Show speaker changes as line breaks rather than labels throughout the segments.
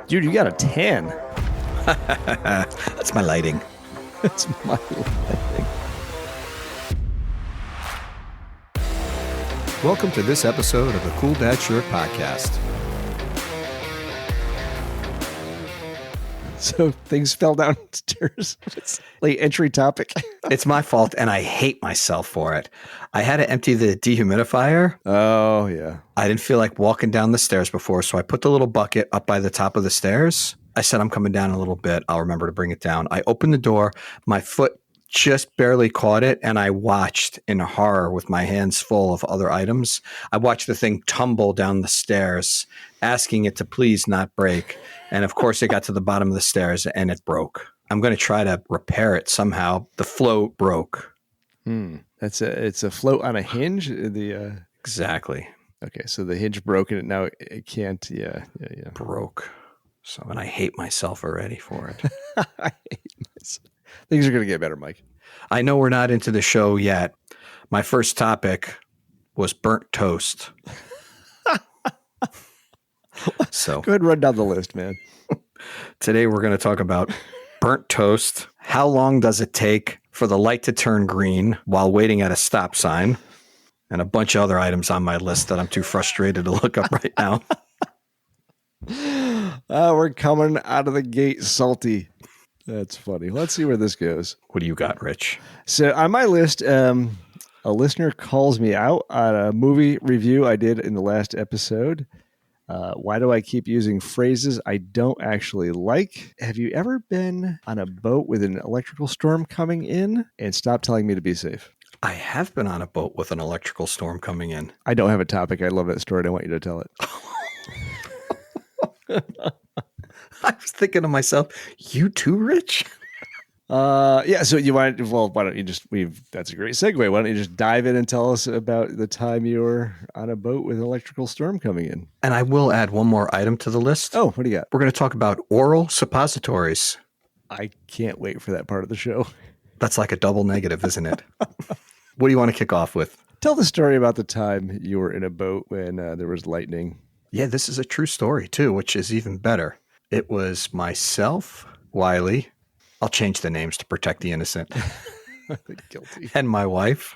Dude, you got a 10.
That's my lighting.
That's my lighting.
Welcome to this episode of the Cool Dad Shirt Podcast.
So things fell downstairs. It's like entry topic.
It's my fault, and I hate myself for it. I had to empty the dehumidifier.
Oh, yeah.
I didn't feel like walking down the stairs before, so I put the little bucket up by the top of the stairs. I said, I'm coming down a little bit. I'll remember to bring it down. I opened the door. My foot just barely caught it, and I watched in horror with my hands full of other items. I watched the thing tumble down the stairs, asking it to please not break. And of course, it got to the bottom of the stairs, and it broke. I'm going to try to repair it somehow. The float broke.
It's a float on a hinge.
Exactly.
Okay, so the hinge broke, and now it can't. Yeah.
Broke. So, and I hate myself already for it.
I hate myself. Things are going to get better, Mike.
I know we're not into the show yet. My first topic was burnt toast. So
go ahead and run down the list, man.
Today we're going to talk about burnt toast. How long does it take for the light to turn green while waiting at a stop sign? And a bunch of other items on my list that I'm too frustrated to look up right now.
We're coming out of the gate salty. That's funny. Let's see where this goes.
What do you got, Rich?
So on my list, a listener calls me out on a movie review I did in the last episode. Why do I keep using phrases I don't actually like? Have you ever been on a boat with an electrical storm coming in? And stop telling me to be safe.
I have been on a boat with an electrical storm coming in.
I don't have a topic. I love that story. I don't want you to tell it.
I was thinking to myself, you too, Rich?
Yeah. So you want? Well, why don't you just? That's a great segue. Why don't you just dive in and tell us about the time you were on a boat with an electrical storm coming in?
And I will add one more item to the list.
Oh, what do you got?
We're going to talk about oral suppositories.
I can't wait for that part of the show.
That's like a double negative, isn't it? What do you want to kick off with?
Tell the story about the time you were in a boat when there was lightning.
Yeah, this is a true story too, which is even better. It was myself, Wiley. I'll change the names to protect the innocent.
Guilty.
And my wife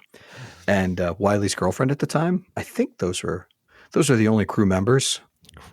and Wiley's girlfriend at the time. I think those are the only crew members.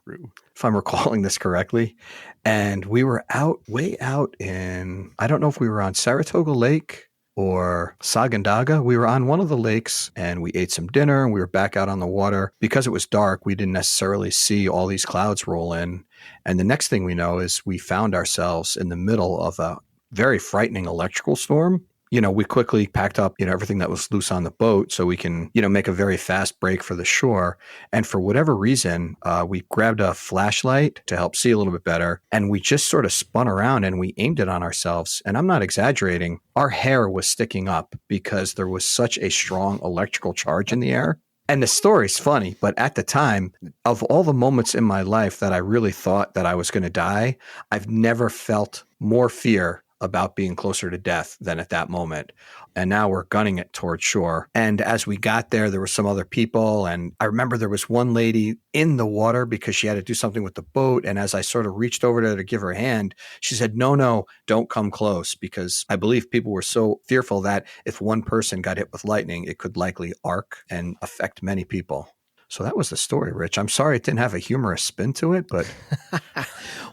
Crew.
If I'm recalling this correctly. And we were way out in, I don't know if we were on Saratoga Lake or Saga. We were on one of the lakes and we ate some dinner and we were back out on the water. Because it was dark, we didn't necessarily see all these clouds roll in. And the next thing we know is we found ourselves in the middle of a very frightening electrical storm. You know, we quickly packed up, everything that was loose on the boat so we can, make a very fast break for the shore. And for whatever reason, we grabbed a flashlight to help see a little bit better. And we just sort of spun around and we aimed it on ourselves. And I'm not exaggerating. Our hair was sticking up because there was such a strong electrical charge in the air. And the story's funny, but at the time, of all the moments in my life that I really thought that I was going to die, I've never felt more fear about being closer to death than at that moment. And now we're gunning it towards shore. And as we got there were some other people. And I remember there was one lady in the water because she had to do something with the boat. And as I sort of reached over to her to give her a hand, she said, no, don't come close. Because I believe people were so fearful that if one person got hit with lightning, it could likely arc and affect many people. So that was the story, Rich. I'm sorry it didn't have a humorous spin to it, but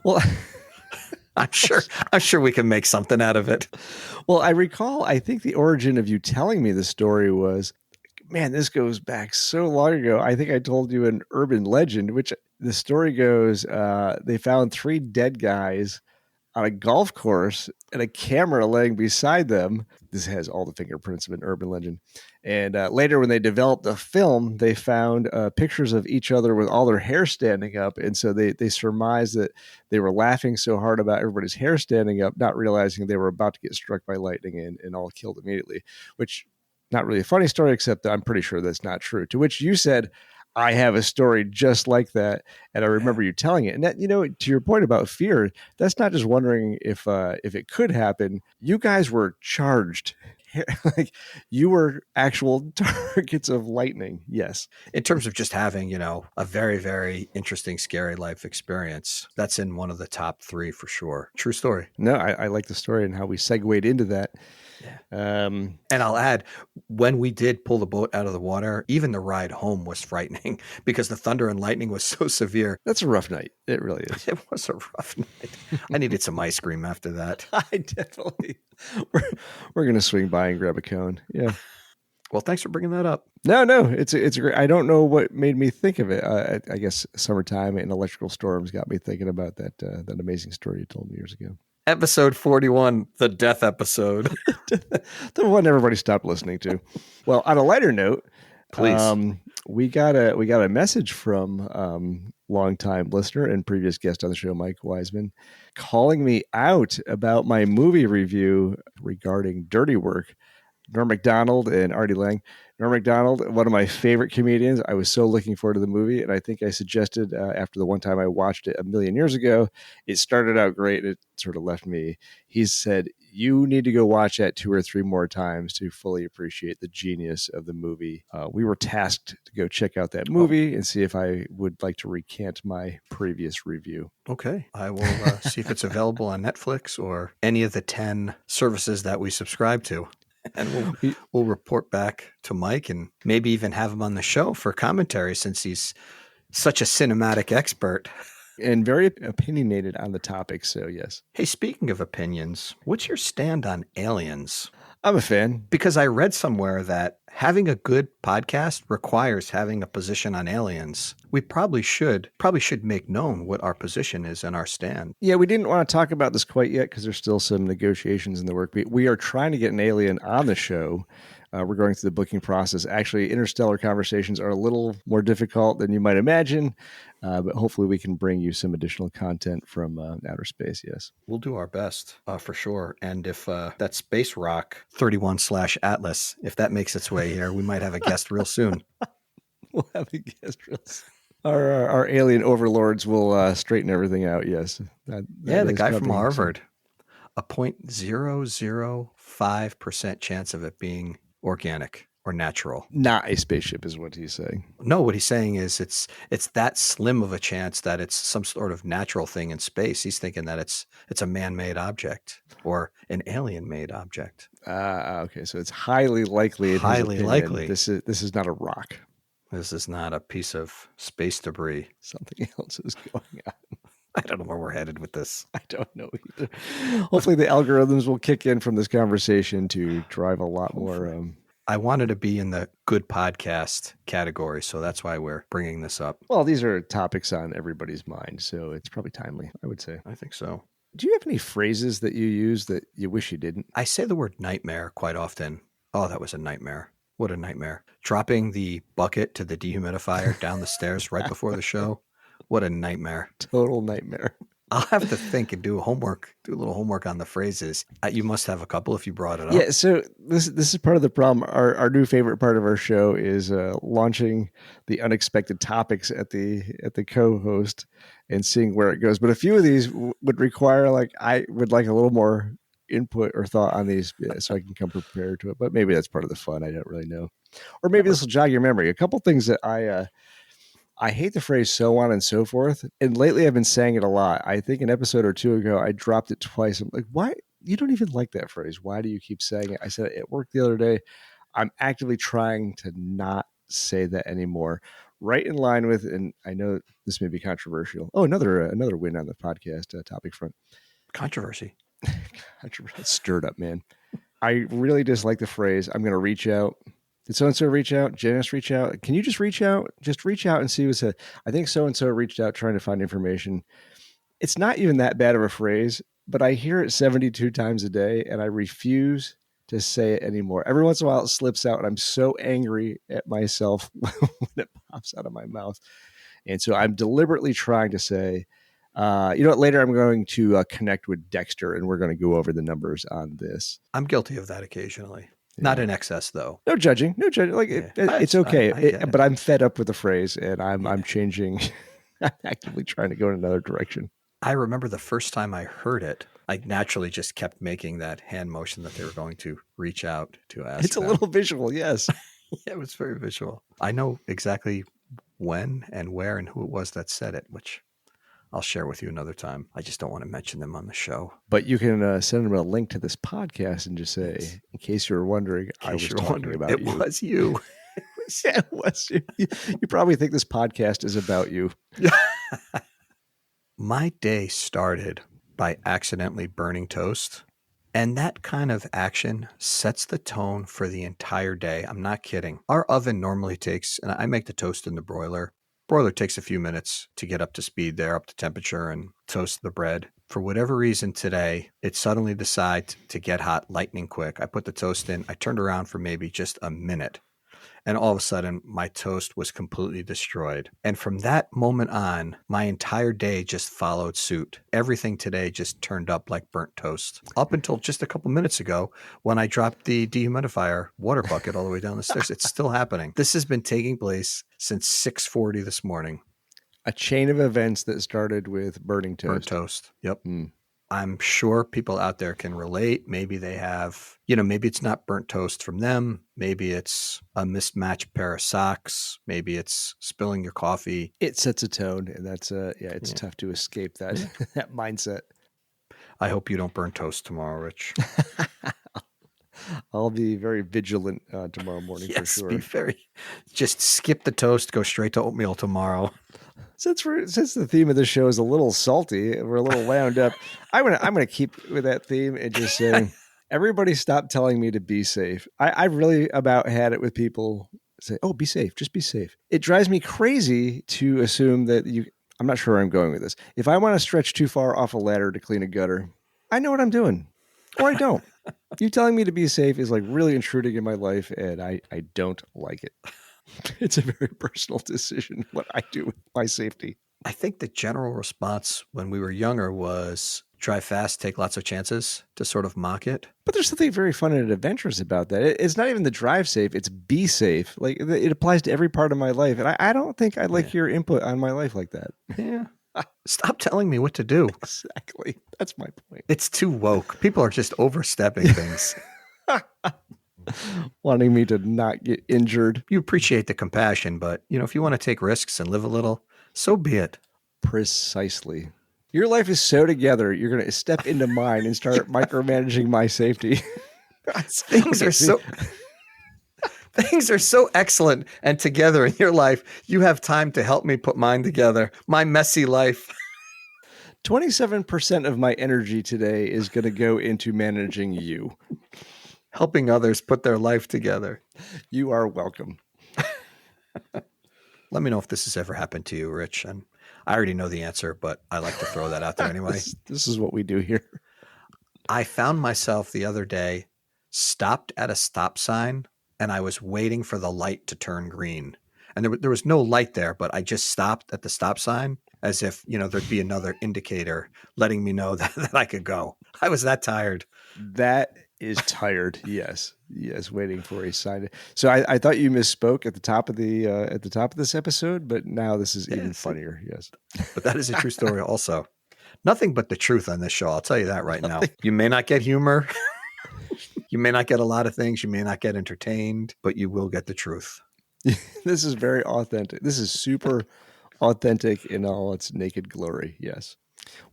well,
I'm sure we can make something out of it.
Well, I think the origin of you telling me the story was, man, this goes back so long ago. I think I told you an urban legend, which the story goes, they found 3 dead guys on a golf course and a camera laying beside them. This has all the fingerprints of an urban legend. And later when they developed the film, they found pictures of each other with all their hair standing up. And so they surmised that they were laughing so hard about everybody's hair standing up, not realizing they were about to get struck by lightning and all killed immediately, which not really a funny story, except that I'm pretty sure that's not true. To which you said, I have a story just like that. And I remember you telling it. And that, to your point about fear, that's not just wondering if it could happen. You guys were charged like you were actual targets of lightning. Yes.
In terms of just having, a very, very interesting, scary life experience, that's in one of the top 3 for sure. True story.
No, I like the story and how we segued into that.
Yeah.
Um,
And I'll add, when we did pull the boat out of the water, even the ride home was frightening because the thunder and lightning was so severe.
that's a rough night. It really is.
It was a rough night. I needed some ice cream after that.
I definitely. We're gonna swing by and grab a cone. Yeah.
Well, thanks for bringing that up.
No, it's great. I don't know what made me think of it. I guess summertime and electrical storms got me thinking about that amazing story you told me years ago.
Episode 41, the death episode.
The one everybody stopped listening to. Well, on a lighter note,
please.
We got a message from longtime listener and previous guest on the show, Mike Wiseman, calling me out about my movie review regarding Dirty Work. Norm Macdonald and Artie Lang. Norm Macdonald, one of my favorite comedians. I was so looking forward to the movie, and I think I suggested after the one time I watched it a million years ago, it started out great, and it sort of left me. He said, you need to go watch that 2 or 3 more times to fully appreciate the genius of the movie. We were tasked to go check out that movie and see if I would like to recant my previous review.
Okay. I will see if it's available on Netflix or any of the 10 services that we subscribe to. And we'll report back to Mike and maybe even have him on the show for commentary since he's such a cinematic expert.
And very opinionated on the topic, so yes.
Hey, speaking of opinions, what's your stand on aliens?
I'm a fan.
Because I read somewhere that having a good podcast requires having a position on aliens. We probably should make known what our position is and our stand.
Yeah, we didn't want to talk about this quite yet because there's still some negotiations in the work. We are trying to get an alien on the show. We're going through the booking process. Actually, interstellar conversations are a little more difficult than you might imagine, but hopefully we can bring you some additional content from outer space, yes.
We'll do our best, for sure. And if that Space Rock 31/Atlas, if that makes its way here, we might have a guest real soon.
We'll have a guest real soon. Our alien overlords will straighten everything out, yes.
The guy from Harvard. A 0.005% chance of it being organic or natural.
Not a spaceship is what he's saying.
No, what he's saying is it's that slim of a chance that it's some sort of natural thing in space. He's thinking that it's a man-made object or an alien-made object.
Okay, so it's highly likely.
Highly likely.
This is not a rock.
This is not a piece of space debris.
Something else is going on.
I don't know where we're headed with this.
I don't know either. Hopefully the algorithms will kick in from this conversation to drive a lot more.
I wanted to be in the good podcast category, so that's why we're bringing this up.
Well, these are topics on everybody's mind, so it's probably timely, I would say.
I think so.
Do you have any phrases that you use that you wish you didn't?
I say the word nightmare quite often. Oh, that was a nightmare. What a nightmare. Dropping the bucket to the dehumidifier down the stairs right before the show. What a nightmare.
Total nightmare.
I'll have to think and do a little homework on the phrases. You must have a couple if you brought it up.
Yeah, so this is part of the problem. Our new favorite part of our show is launching the unexpected topics at the co-host and seeing where it goes. But a few of these would require I would like a little more input or thought on these so I can come prepared to it. But maybe that's part of the fun. I don't really know. Or maybe this will jog your memory. A couple things that I hate the phrase so on and so forth. And lately I've been saying it a lot. I think an episode or 2 ago, I dropped it twice. I'm like, why? You don't even like that phrase. Why do you keep saying it? I said it at work the other day. I'm actively trying to not say that anymore. Right in line with, and I know this may be controversial. Oh, another win on the podcast topic front.
Controversy.
Stirred up, man. I really dislike the phrase, I'm going to reach out. Did so-and-so reach out? Janice reach out? Can you just reach out? Just reach out and see what's said. I think so-and-so reached out trying to find information. It's not even that bad of a phrase, but I hear it 72 times a day, and I refuse to say it anymore. Every once in a while, it slips out, and I'm so angry at myself when it pops out of my mouth. And so I'm deliberately trying to say, you know what, later I'm going to connect with Dexter, and we're going to go over the numbers on this.
I'm guilty of that occasionally. Not in excess, though.
No judging. Like it's okay. But I'm fed up with the phrase, and I'm changing. I'm actively trying to go in another direction.
I remember the first time I heard it, I naturally just kept making that hand motion that they were going to reach out to ask.
It's a
them.
little visual, yes.
Yeah, it was very visual. I know exactly when and where and who it was that said it, which I'll share with you another time. I just don't want to mention them on the show.
But you can send them a link to this podcast and just say,
Yes.
in case you were wondering, I was talking about you.
It was you.
Yeah, it was you. You probably think this podcast is about you.
My day started by accidentally burning toast. And that kind of action sets the tone for the entire day. I'm not kidding. Our oven normally takes, and I make the toast in the broiler. Broiler takes a few minutes to get up to speed there, up to temperature, and toast the bread. For whatever reason today, it suddenly decided to get hot lightning quick. I put the toast in. I turned around for maybe just a minute. And all of a sudden, my toast was completely destroyed. And from that moment on, my entire day just followed suit. Everything today just turned up like burnt toast. Up until just a couple minutes ago, when I dropped the dehumidifier water bucket all the way down the stairs. It's still happening. This has been taking place since 6:40 this morning.
A chain of events that started with burning toast.
Burnt toast. Yep. I'm sure people out there can relate. Maybe they have, maybe it's not burnt toast from them. Maybe it's a mismatched pair of socks. Maybe it's spilling your coffee.
It sets a tone, and that's it's tough to escape that that mindset.
I hope you don't burn toast tomorrow, Rich.
I'll be very vigilant tomorrow morning for sure.
Just skip the toast, go straight to oatmeal tomorrow.
Since the theme of the show is a little salty, we're a little wound up. I'm gonna keep with that theme and just say, everybody stop telling me to be safe. I've really about had it with people say, "Oh, be safe, just be safe." It drives me crazy to assume that you. I'm not sure where I'm going with this. If I want to stretch too far off a ladder to clean a gutter, I know what I'm doing, or I don't. You telling me to be safe is like really intruding in my life, and I don't like it. It's a very personal decision what I do with my safety.
I think the general response when we were younger was drive fast, take lots of chances, to sort of mock it.
But there's something very fun and adventurous about that. It's not even the drive safe, it's be safe. Like it applies to every part of my life. And I don't think I like your input on my life like that.
Yeah. Stop telling me what to do.
Exactly. That's my point.
It's too woke. People are just overstepping things.
Wanting me to not get injured.
You appreciate the compassion, but if you want to take risks and live a little, so be it.
Precisely. Your life is so together, you're going to step into mine and start micromanaging my safety.
Things are so excellent and together in your life. You have time to help me put mine together. My messy life.
27% of my energy today is going to go into managing you.
Helping others put their life together.
You are welcome.
Let me know if this has ever happened to you, Rich. And I already know the answer, but I like to throw that out there anyway.
This is what we do here.
I found myself the other day stopped at a stop sign, and I was waiting for the light to turn green. And there was no light there, but I just stopped at the stop sign as if, there'd be another indicator letting me know that I could go. I was that tired.
That is tired. Yes, waiting for a sign. So I thought you misspoke at the top of this episode, but now this is even funnier. Yes,
but that is a true story. Also, nothing but the truth on this show. I'll tell you that right now. You may not get humor. You may not get a lot of things. You may not get entertained, but you will get the truth.
This is very authentic. This is super authentic in all its naked glory. Yes.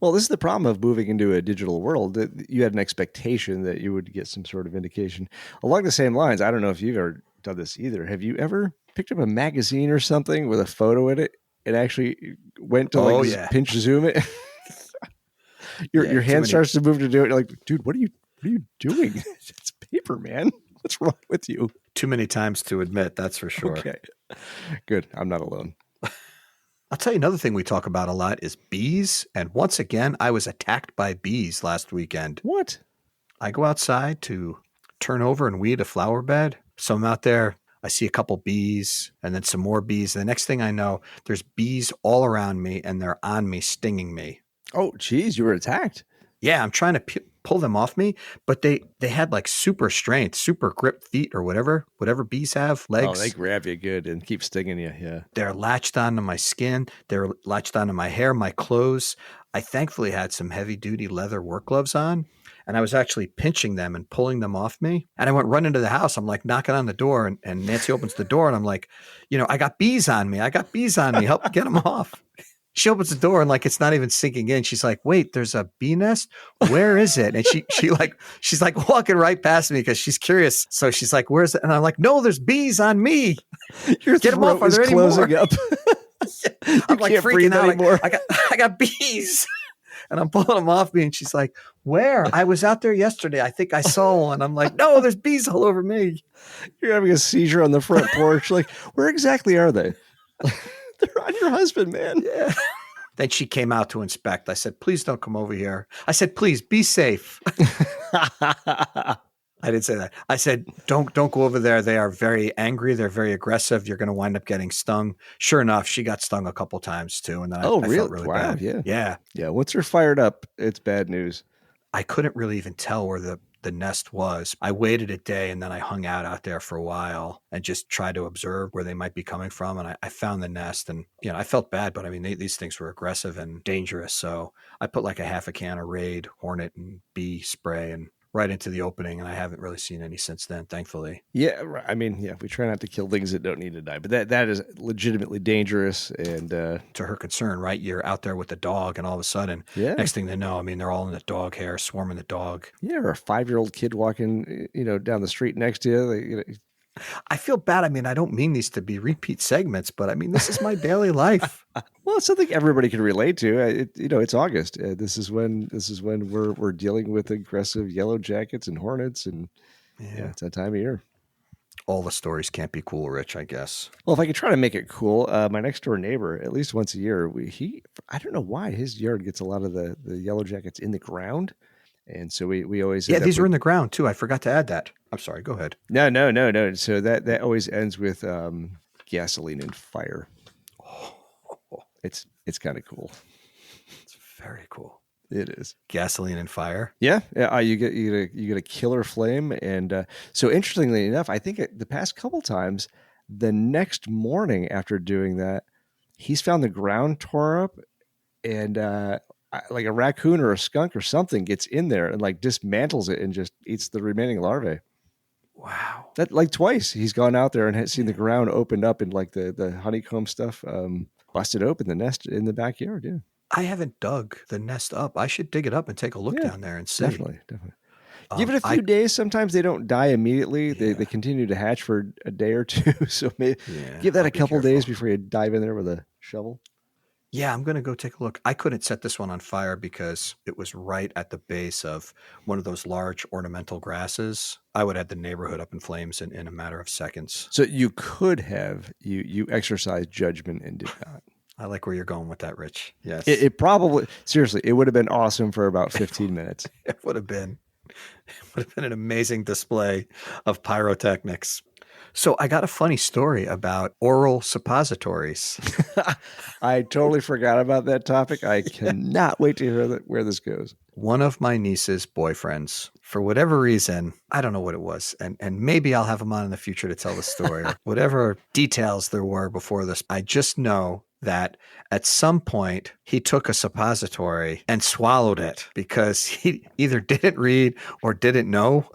Well, this is the problem of moving into a digital world. That you had an expectation that you would get some sort of indication. Along the same lines, I don't know if you've ever done this either. Have you ever picked up a magazine or something with a photo in it and actually went to pinch zoom it? Your hand starts to move to do it. You're like, dude, what are you doing? It's paper, man. What's wrong with you?
Too many times to admit, that's for sure.
Okay. Good. I'm not alone.
I'll tell you another thing we talk about a lot is bees. And once again, I was attacked by bees last weekend.
What?
I go outside to turn over and weed a flower bed. So I'm out there. I see a couple bees and then some more bees. The next thing I know, there's bees all around me and they're on me, stinging me.
Oh, geez, you were attacked.
Yeah, I'm trying to pull them off me, but they had like super strength, super grip feet or whatever bees have, legs.
Oh, they grab you good and keep stinging you, yeah.
They're latched onto my skin. They're latched onto my hair, my clothes. I thankfully had some heavy duty leather work gloves on, and I was actually pinching them and pulling them off me. And I went running to the house. I'm like knocking on the door, and Nancy opens the door, and I'm like, I got bees on me. I got bees on me. Help me get them off. She opens the door and like it's not even sinking in. She's like, "Wait, there's a bee nest. Where is it?" And she's like walking right past me because she's curious. So she's like, "Where's it?" And I'm like, "No, there's bees on me.
Your
Get them off.
throat
Are
is
there any
closing
more?"
up.
I'm like
can't
freaking
breathe
out.
anymore.
I got bees. And I'm pulling them off me. And she's like, "Where? I was out there yesterday. I think I saw one." I'm like, "No, there's bees all over me."
You're having a seizure on the front porch. Like, where exactly are they? They're on your husband, man.
Yeah. Then she came out to inspect. I said, "Please don't come over here." I said, "Please be safe." I didn't say that. I said, don't go over there. They are very angry. They're very aggressive. You're going to wind up getting stung. Sure enough, she got stung a couple times too. And then I felt really
wow,
bad.
Yeah. Once they're fired up, it's bad news.
I couldn't really even tell where the nest was. I waited a day and then I hung out there for a while and just tried to observe where they might be coming from. And I found the nest, and I felt bad, but I mean, these things were aggressive and dangerous. So I put like a half a can of Raid, Hornet, and bee spray and right into the opening, and I haven't really seen any since then, thankfully.
Yeah, I mean, we try not to kill things that don't need to die, but that is legitimately dangerous. And
to her concern, right? You're out there with the dog, and all of a sudden, next thing they know, I mean, they're all in the dog hair, swarming the dog.
Yeah, or a 5-year-old kid walking, down the street next to you.
I feel bad. I mean, I don't mean these to be repeat segments, but I mean, this is my daily life.
Well, it's something everybody can relate to. It's August. This is when we're dealing with aggressive yellow jackets and hornets, and it's that time of year.
All the stories can't be cool, Rich, I guess.
Well, if I could try to make it cool, my next door neighbor, at least once a year, I don't know why his yard gets a lot of the yellow jackets in the ground. And so we always
these are in the ground too. I forgot to add that. I'm sorry. Go ahead.
No. So that always ends with gasoline and fire. It's kind of cool.
It's very cool.
It is
gasoline and fire.
Yeah. You get a killer flame, and so interestingly enough, I think the past couple times, the next morning after doing that, he's found the ground tore up, and like a raccoon or a skunk or something gets in there and like dismantles it and just eats the remaining larvae.
Wow.
That like twice he's gone out there and has seen the ground opened up and like the honeycomb stuff busted open the nest in the backyard. Yeah.
I haven't dug the nest up. I should dig it up and take a look down there and see.
Definitely. Give it a few days. Sometimes they don't die immediately.
Yeah.
They continue to hatch for a day or two. So maybe give that a couple days before you dive in there with a shovel.
Yeah, I'm going to go take a look. I couldn't set this one on fire because it was right at the base of one of those large ornamental grasses. I would have the neighborhood up in flames in a matter of seconds.
So you could have, you exercised judgment and did not.
I like where you're going with that, Rich. Yes.
It probably, seriously, it would have been awesome for about 15 minutes.
It would have been an amazing display of pyrotechnics. So I got a funny story about oral suppositories.
I totally forgot about that topic. I cannot wait to hear where this goes.
One of my niece's boyfriends, for whatever reason, I don't know what it was, and maybe I'll have him on in the future to tell the story, or whatever details there were before this. I just know that at some point he took a suppository and swallowed it because he either didn't read or didn't know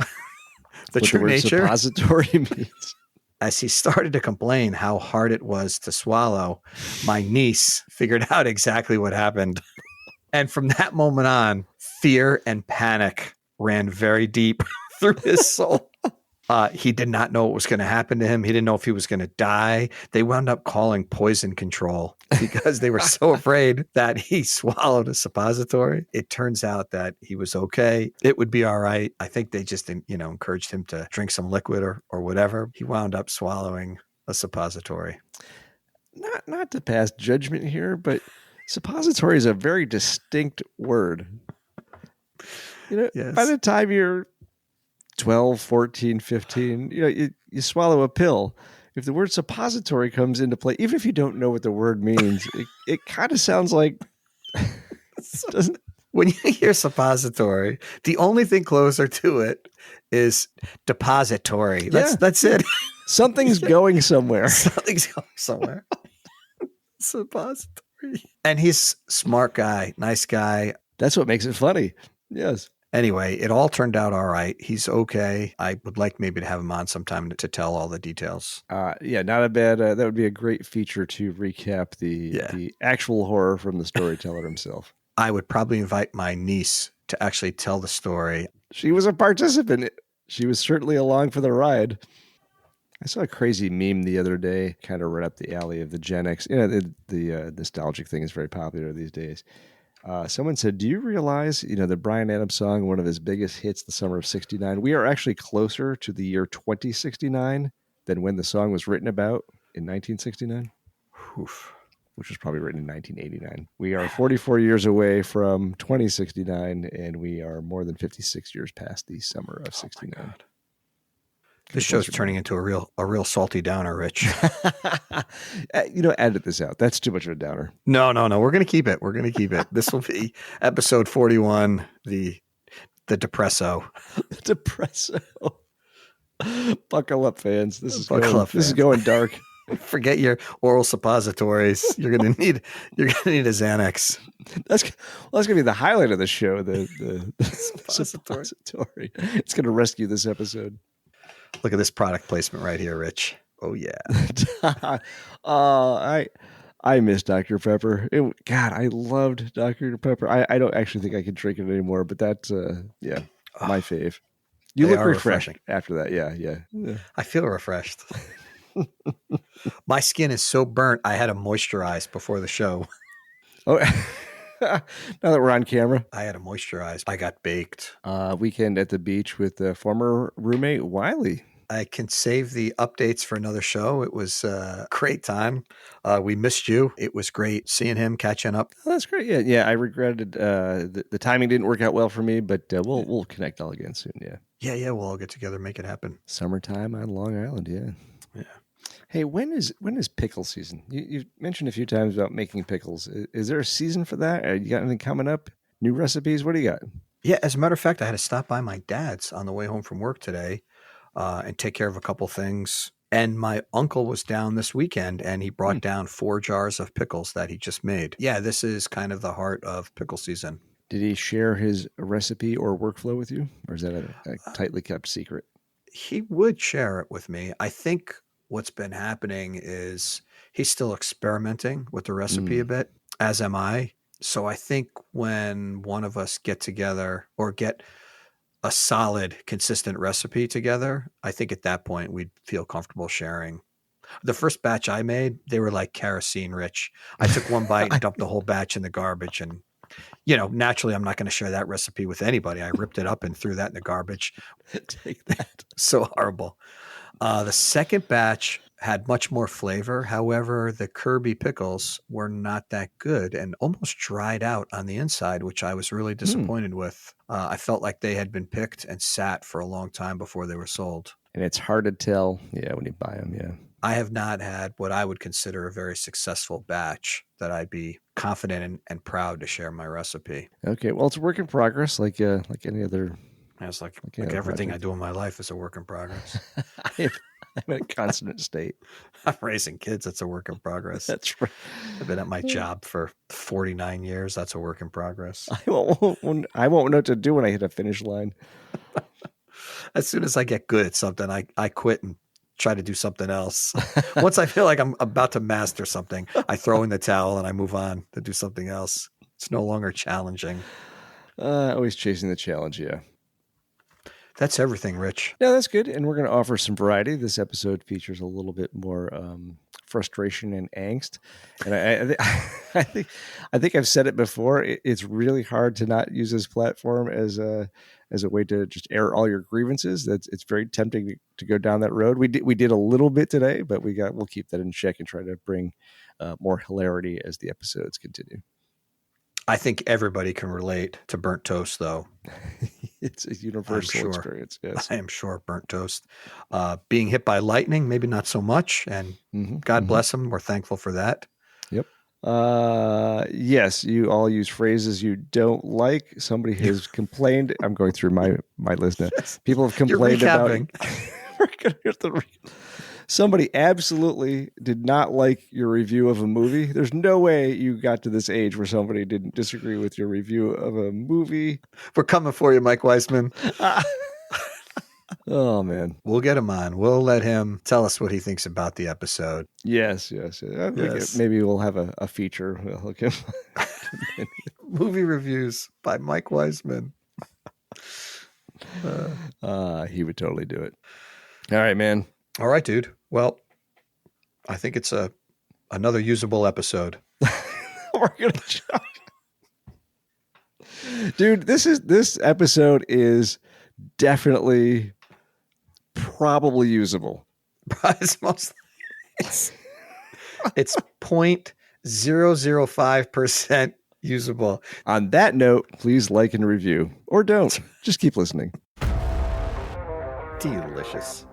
the true nature.
Suppository means.
As he started to complain how hard it was to swallow, my niece figured out exactly what happened. And from that moment on, fear and panic ran very deep through his soul. He did not know what was going to happen to him. He didn't know if he was going to die. They wound up calling poison control because they were so afraid that he swallowed a suppository. It turns out that he was okay. It would be all right. I think they just, encouraged him to drink some liquid or whatever. He wound up swallowing a suppository.
Not to pass judgment here, but suppository is a very distinct word.
Yes.
By the time you're 12, 14, 15, you swallow a pill. If the word suppository comes into play, even if you don't know what the word means, it kind of sounds like doesn't.
When you hear suppository, the only thing closer to it is depository. That's it.
Something's going somewhere.
Something's going somewhere. Suppository. And he's smart guy, nice guy.
That's what makes it funny. Yes.
Anyway, it all turned out all right. He's okay. I would like maybe to have him on sometime to tell all the details.
Yeah, not a bad. That would be a great feature to recap the actual horror from the storyteller himself.
I would probably invite my niece to actually tell the story.
She was a participant. She was certainly along for the ride. I saw a crazy meme the other day, kind of right up the alley of the Gen X. The nostalgic thing is very popular these days. Someone said, do you realize, the Bryan Adams song, one of his biggest hits, the summer of 69, we are actually closer to the year 2069 than when the song was written about in 1969?
Oof.
Which was probably written in 1989. We are 44 years away from 2069, and we are more than 56 years past the summer of 69.
This show's turning into a real salty downer, Rich.
Edit this out. That's too much of a downer.
No. We're going to keep it. This will be episode 41, the depresso.
The depresso. Buckle up, fans. This is going dark.
Forget your oral suppositories. You're gonna need a Xanax.
That's gonna be the highlight of the show. The suppository. It's gonna rescue this episode.
Look at this product placement right here, Rich. Oh yeah.
I miss Dr. Pepper. God, I loved Dr. Pepper. I don't actually think I can drink it anymore, but that's my fave. You look refreshing after that. Yeah.
I feel refreshed. My skin is so burnt. I had to moisturize before the show.
Oh, now that we're on camera,
I had to moisturize. I got baked.
Weekend at the beach with former roommate Wiley.
I can save the updates for another show. It was a great time. We missed you. It was great seeing him, catching up.
Oh, that's great. Yeah. I regretted the timing didn't work out well for me, but we'll connect all again soon.
Yeah. We'll all get together, make it happen.
Summertime on Long Island. Yeah. Hey, when is pickle season? You've mentioned a few times about making pickles. Is there a season for that? You got anything coming up? New recipes? What do you got?
Yeah, as a matter of fact, I had to stop by my dad's on the way home from work today and take care of a couple things. And my uncle was down this weekend, and he brought down 4 jars of pickles that he just made. Yeah, this is kind of the heart of pickle season.
Did he share his recipe or workflow with you? Or is that a tightly kept secret?
He would share it with me. I think what's been happening is he's still experimenting with the recipe a bit, as am I. So I think when one of us get together or get a solid, consistent recipe together, I think at that point we'd feel comfortable sharing. The first batch I made, they were like kerosene rich. I took one bite and dumped the whole batch in the garbage. And, naturally, I'm not going to share that recipe with anybody. I ripped it up and threw that in the garbage.
Take that.
So horrible. The second batch had much more flavor. However, the Kirby pickles were not that good and almost dried out on the inside, which I was really disappointed with. I felt like they had been picked and sat for a long time before they were sold.
And it's hard to tell, when you buy them, yeah.
I have not had what I would consider a very successful batch that I'd be confident and proud to share my recipe.
Okay, well, it's a work in progress, like any other.
It's like everything I do in my life is a work in progress.
I'm in a constant state.
I'm raising kids. That's a work in progress.
That's right.
I've been at my job for 49 years. That's a work in progress.
I won't know what to do when I hit a finish line.
As soon as I get good at something, I quit and try to do something else. Once I feel like I'm about to master something, I throw in the towel and I move on to do something else. It's no longer challenging.
Always chasing the challenge, yeah.
That's everything, Rich.
No, that's good. And we're going to offer some variety. This episode features a little bit more frustration and angst. And I think I've said it before. It's really hard to not use this platform as a way to just air all your grievances. It's very tempting to go down that road. We did a little bit today, but we'll keep that in check and try to bring more hilarity as the episodes continue.
I think everybody can relate to burnt toast, though.
It's a universal experience. Yes.
I am sure burnt toast. Being hit by lightning, maybe not so much. And God bless them. We're thankful for that.
Yep. Yes, you all use phrases you don't like. Somebody has complained. I'm going through my list now. People have complained about. We're going to Somebody absolutely did not like your review of a movie. There's no way you got to this age where somebody didn't disagree with your review of a movie.
We're coming for you, Mike Weissman.
Oh, man.
We'll get him on. We'll let him tell us what he thinks about the episode.
Yes. Maybe we'll have a feature.
Movie reviews by Mike Weissman.
He would totally do it. All right, man.
All right, dude. Well, I think it's another usable episode.
We're gonna try. Dude, this episode is definitely probably usable.
It's 0.005% usable.
On that note, please like and review. Or don't. Just keep listening.
Delicious.